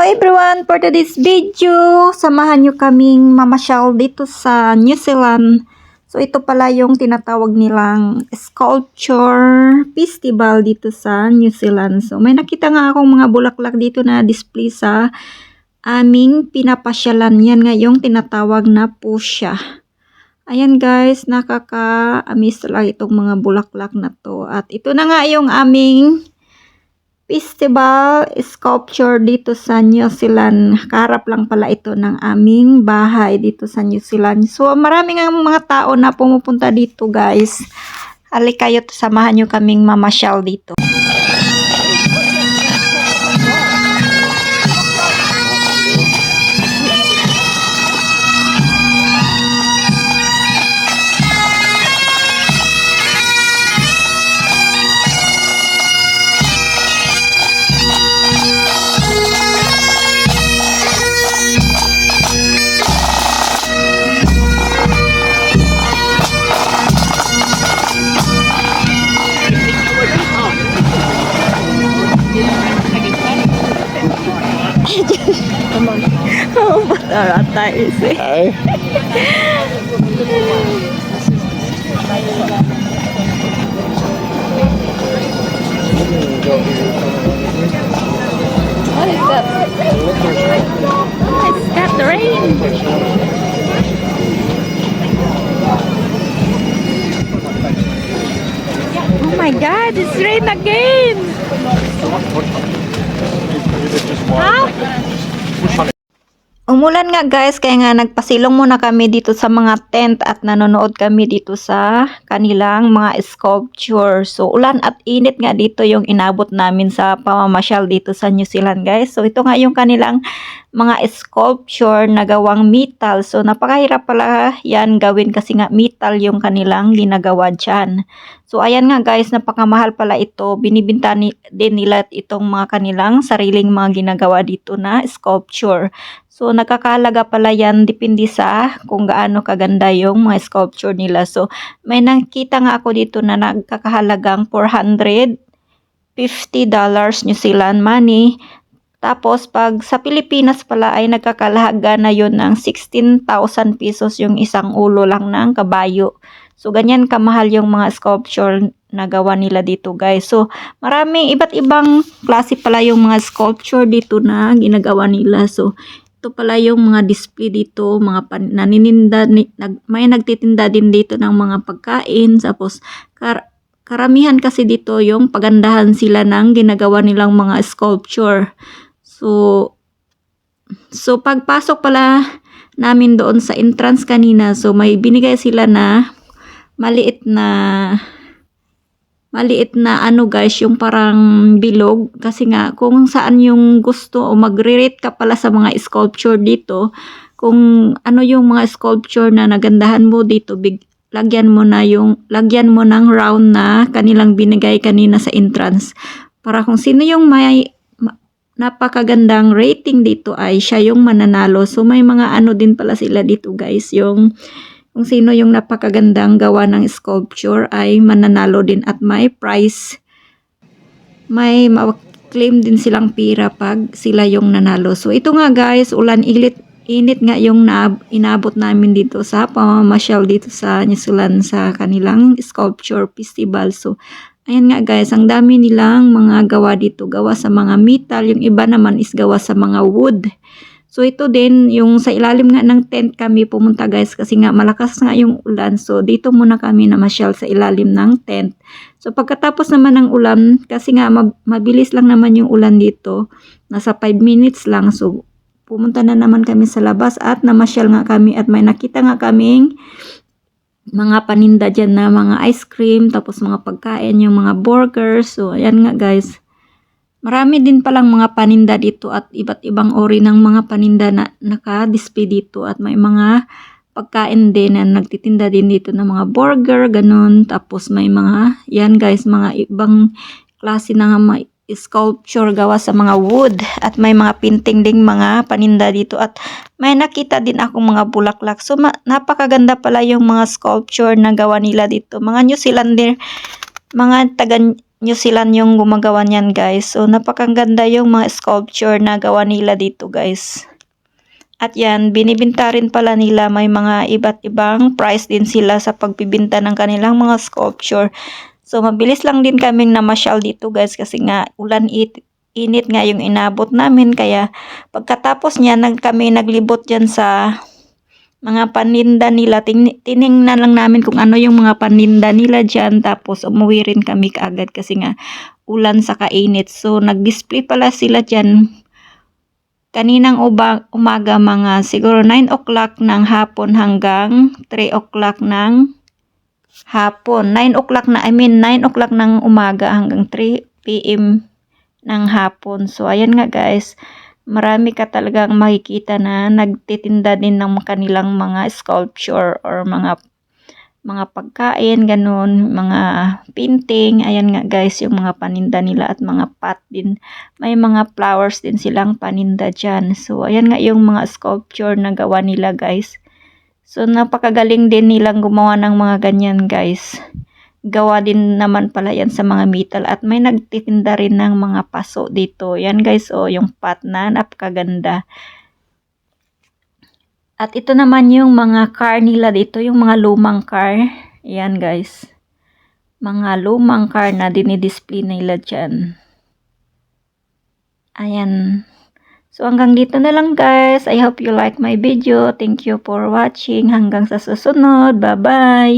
everyone, for today's video, samahan nyo kaming mamasyal dito sa New Zealand. So ito pala yung tinatawag nilang sculpture festival dito sa New Zealand. So may nakita nga akong mga bulaklak dito na display sa aming pinapasyalan. Yan nga yung tinatawag na fuchsia. Ayan guys, nakaka-amaze talaga itong mga bulaklak na to. At ito na nga yung aming festival sculpture dito sa New Zealand. Kaharap lang pala ito ng aming bahay dito sa New Zealand. So maraming ang mga tao na pumupunta dito guys. Halika kayo, samahan nyo kaming mamasyal dito. Come on. Oh, mata is it? Hey. What is that? It's got the rain. Oh my God, it's rain again. Huh? Umulan nga guys, kaya nga nagpasilong muna kami dito sa mga tent at nanonood kami dito sa kanilang mga sculpture. So ulan at init nga dito yung inabot namin sa pamamasyal dito sa New Zealand guys. So ito nga yung kanilang mga sculpture na gawang metal. So napakahirap pala yan gawin kasi nga metal yung kanilang ginagawa dyan. So ayan nga guys, napakamahal pala ito. Binibinta din nila itong mga kanilang sariling mga ginagawa dito na sculpture. So nakakahalaga pala yan, depende sa kung gaano kaganda yung mga sculpture nila. So may nakita nga ako dito na nagkakahalagang $450 New Zealand money. Tapos pag sa Pilipinas pala ay nagkakalahaga na yun ng 16,000 pesos yung isang ulo lang ng kabayo. So ganyan kamahal yung mga sculpture na gawa nila dito guys. So maraming iba't ibang klase pala yung mga sculpture dito na ginagawa nila. So ito pala yung mga display dito, mga nanininda, may nagtitinda din dito ng mga pagkain. Tapos karamihan kasi dito yung pagandahan sila ng ginagawa nilang mga sculpture. So pagpasok pala namin doon sa entrance kanina, so may binigay sila na maliit na ano guys, yung parang bilog. Kasi nga kung saan yung gusto o magre-rate ka pala sa mga sculpture dito, kung ano yung mga sculpture na nagandahan mo dito, lagyan mo ng round na kanilang binigay kanina sa entrance. Para kung sino yung may napakagandang rating dito ay siya yung mananalo. So may mga ano din pala sila dito guys, yung kung sino yung napakagandang gawa ng sculpture ay mananalo din at may prize. May ma-claim din silang pira pag sila yung nanalo. So ito nga guys, ulan init nga yung inabot namin dito sa pamamasyal dito sa New Zealand sa kanilang sculpture festival. So ayan nga guys, ang dami nilang mga gawa dito, gawa sa mga metal, yung iba naman is gawa sa mga wood. So ito din, yung sa ilalim nga ng tent kami pumunta guys kasi nga malakas nga yung ulan. So dito muna kami namasyal sa ilalim ng tent. So pagkatapos naman ng ulan, kasi nga mabilis lang naman yung ulan dito, nasa 5 minutes lang. So pumunta na naman kami sa labas at namasyal nga kami at may nakita nga kaming mga paninda dyan na mga ice cream, tapos mga pagkain, yung mga burgers. So ayan nga guys. Marami din palang mga paninda dito at iba't ibang ori ng mga paninda na naka-display dito at may mga pagkain din na nagtitinda din dito ng mga burger, ganun. Tapos may mga, yan guys, mga ibang klase ng mga sculpture gawa sa mga wood at may mga painting ding mga paninda dito at may nakita din akong mga bulaklak. So napakaganda pala yung mga sculpture na gawa nila dito. Mga New Zealander, mga taga New Zealand yung gumagawa niyan guys. So napakaganda yung mga sculpture na gawa nila dito guys. At yan, binibinta rin pala nila, may mga iba't ibang price din sila sa pagbibinta ng kanilang mga sculpture. So mabilis lang din kaming namasyal dito guys kasi nga init nga yung inabot namin, kaya pagkatapos niya kami naglibot dyan sa mga paninda nila. Tiningnan lang namin kung ano yung mga paninda nila dyan, tapos umuwi rin kami kaagad kasi nga ulan sa kainit. So nag-display pala sila dyan kaninang umaga, mga siguro 9 o'clock ng hapon hanggang 3 o'clock ng hapon. 9 o'clock na, 9 o'clock ng umaga hanggang 3 p.m. ng hapon. So ayan nga guys, marami ka talagang makikita na nagtitinda din ng kanilang mga sculpture or mga pagkain, ganun, mga painting. Ayan nga guys, yung mga paninda nila at mga pot din. May mga flowers din silang paninda dyan. So ayan nga yung mga sculpture na gawa nila guys. So napakagaling din nilang gumawa ng mga ganyan guys. Gawa din naman pala yan sa mga metal, at may nagtitinda rin ng mga paso dito. Yan guys, oh, yung pot na napakaganda. At ito naman yung mga car nila dito, yung mga lumang car. Yan guys, mga lumang car na dinidisplay nila dyan. Ayan. So hanggang dito na lang guys. I hope you like my video. Thank you for watching. Hanggang sa susunod. Bye bye.